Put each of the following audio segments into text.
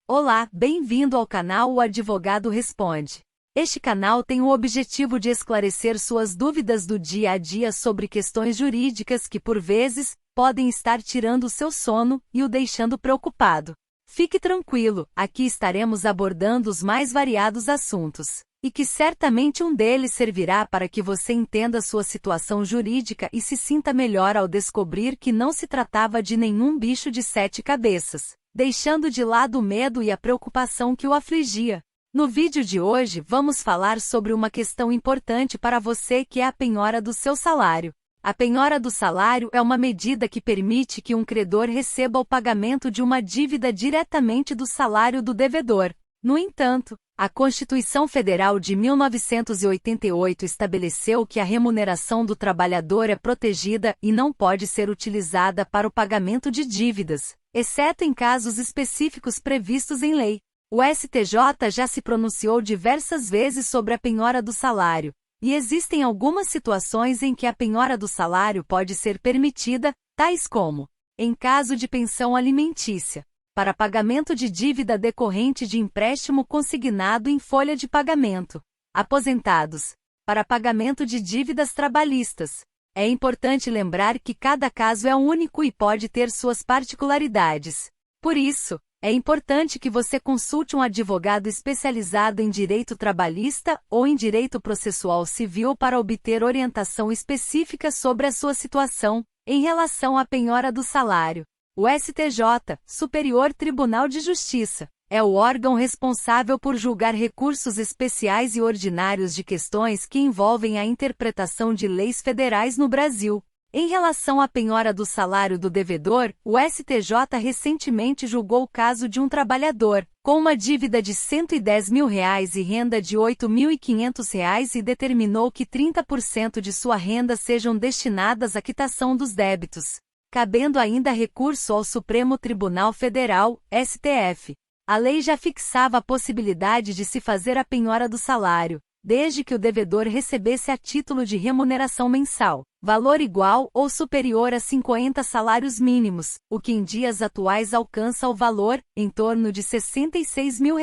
Olá, bem-vindo ao canal O Advogado Responde. Este canal tem o objetivo de esclarecer suas dúvidas do dia a dia sobre questões jurídicas que, por vezes, podem estar tirando o seu sono e o deixando preocupado. Fique tranquilo, aqui estaremos abordando os mais variados assuntos, e que certamente um deles servirá para que você entenda sua situação jurídica e se sinta melhor ao descobrir que não se tratava de nenhum bicho de 7 cabeças, deixando de lado o medo e a preocupação que o afligia. No vídeo de hoje vamos falar sobre uma questão importante para você, que é a penhora do seu salário. A penhora do salário é uma medida que permite que um credor receba o pagamento de uma dívida diretamente do salário do devedor. No entanto, a Constituição Federal de 1988 estabeleceu que a remuneração do trabalhador é protegida e não pode ser utilizada para o pagamento de dívidas, exceto em casos específicos previstos em lei. O STJ já se pronunciou diversas vezes sobre a penhora do salário, e existem algumas situações em que a penhora do salário pode ser permitida, tais como, em caso de pensão alimentícia, para pagamento de dívida decorrente de empréstimo consignado em folha de pagamento, aposentados, para pagamento de dívidas trabalhistas. É importante lembrar que cada caso é único e pode ter suas particularidades. Por isso, é importante que você consulte um advogado especializado em direito trabalhista ou em direito processual civil para obter orientação específica sobre a sua situação em relação à penhora do salário. O STJ, Superior Tribunal de Justiça, é o órgão responsável por julgar recursos especiais e ordinários de questões que envolvem a interpretação de leis federais no Brasil. Em relação à penhora do salário do devedor, o STJ recentemente julgou o caso de um trabalhador com uma dívida de R$110 mil e renda de R$8.500 e determinou que 30% de sua renda sejam destinadas à quitação dos débitos, cabendo ainda recurso ao Supremo Tribunal Federal, STF. A lei já fixava a possibilidade de se fazer a penhora do salário, desde que o devedor recebesse a título de remuneração mensal, valor igual ou superior a 50 salários mínimos, o que em dias atuais alcança o valor, em torno de R$66 mil.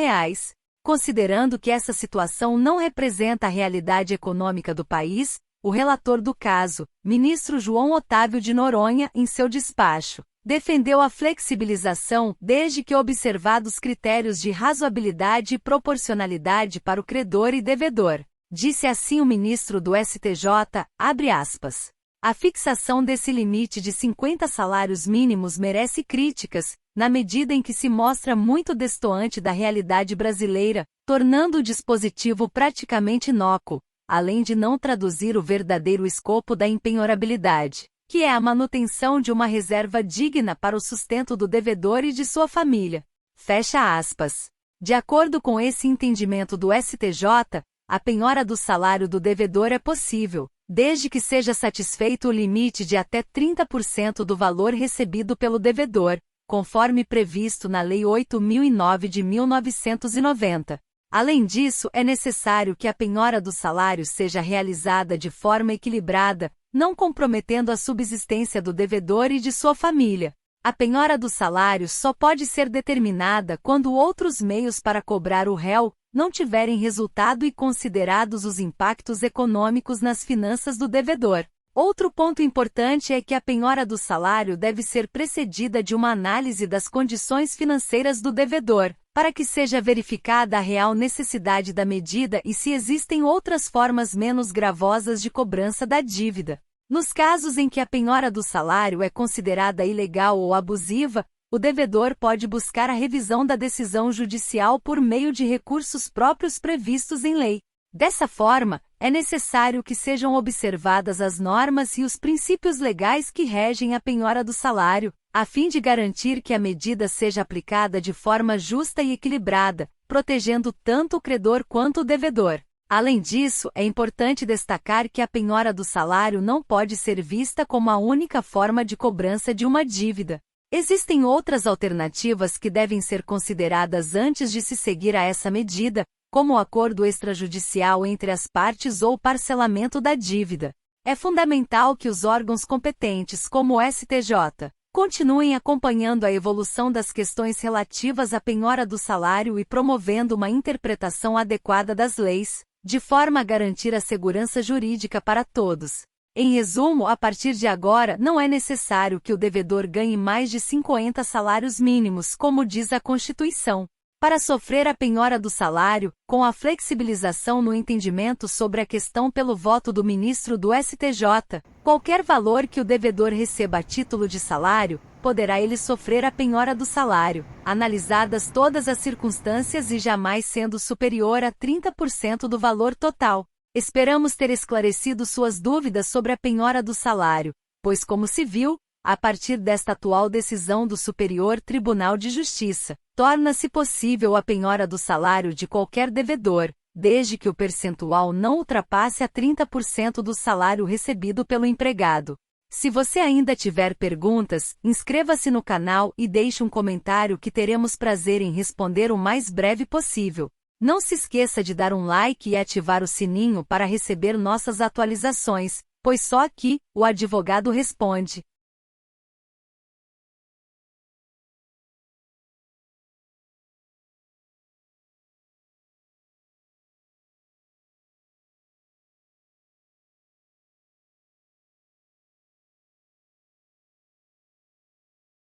Considerando que essa situação não representa a realidade econômica do país, o relator do caso, ministro João Otávio de Noronha, em seu despacho, defendeu a flexibilização desde que observados critérios de razoabilidade e proporcionalidade para o credor e devedor. Disse assim o ministro do STJ, abre aspas. A fixação desse limite de 50 salários mínimos merece críticas, na medida em que se mostra muito destoante da realidade brasileira, tornando o dispositivo praticamente inócuo, além de não traduzir o verdadeiro escopo da impenhorabilidade, que é a manutenção de uma reserva digna para o sustento do devedor e de sua família. Fecha aspas. De acordo com esse entendimento do STJ, a penhora do salário do devedor é possível, desde que seja satisfeito o limite de até 30% do valor recebido pelo devedor, conforme previsto na Lei 8.009 de 1990. Além disso, é necessário que a penhora do salário seja realizada de forma equilibrada, não comprometendo a subsistência do devedor e de sua família. A penhora do salário só pode ser determinada quando outros meios para cobrar o réu não tiverem resultado e considerados os impactos econômicos nas finanças do devedor. Outro ponto importante é que a penhora do salário deve ser precedida de uma análise das condições financeiras do devedor, para que seja verificada a real necessidade da medida e se existem outras formas menos gravosas de cobrança da dívida. Nos casos em que a penhora do salário é considerada ilegal ou abusiva, o devedor pode buscar a revisão da decisão judicial por meio de recursos próprios previstos em lei. Dessa forma, é necessário que sejam observadas as normas e os princípios legais que regem a penhora do salário, a fim de garantir que a medida seja aplicada de forma justa e equilibrada, protegendo tanto o credor quanto o devedor. Além disso, é importante destacar que a penhora do salário não pode ser vista como a única forma de cobrança de uma dívida. Existem outras alternativas que devem ser consideradas antes de se seguir a essa medida, como o acordo extrajudicial entre as partes ou o parcelamento da dívida. É fundamental que os órgãos competentes, como o STJ, Continuem acompanhando a evolução das questões relativas à penhora do salário e promovendo uma interpretação adequada das leis, de forma a garantir a segurança jurídica para todos. Em resumo, a partir de agora não é necessário que o devedor ganhe mais de 50 salários mínimos, como diz a Constituição, para sofrer a penhora do salário, com a flexibilização no entendimento sobre a questão pelo voto do ministro do STJ. Qualquer valor que o devedor receba a título de salário, poderá ele sofrer a penhora do salário, analisadas todas as circunstâncias e jamais sendo superior a 30% do valor total. Esperamos ter esclarecido suas dúvidas sobre a penhora do salário, pois, como se viu, a partir desta atual decisão do Superior Tribunal de Justiça, torna-se possível a penhora do salário de qualquer devedor, desde que o percentual não ultrapasse a 30% do salário recebido pelo empregado. Se você ainda tiver perguntas, inscreva-se no canal e deixe um comentário que teremos prazer em responder o mais breve possível. Não se esqueça de dar um like e ativar o sininho para receber nossas atualizações, pois só aqui, o advogado responde.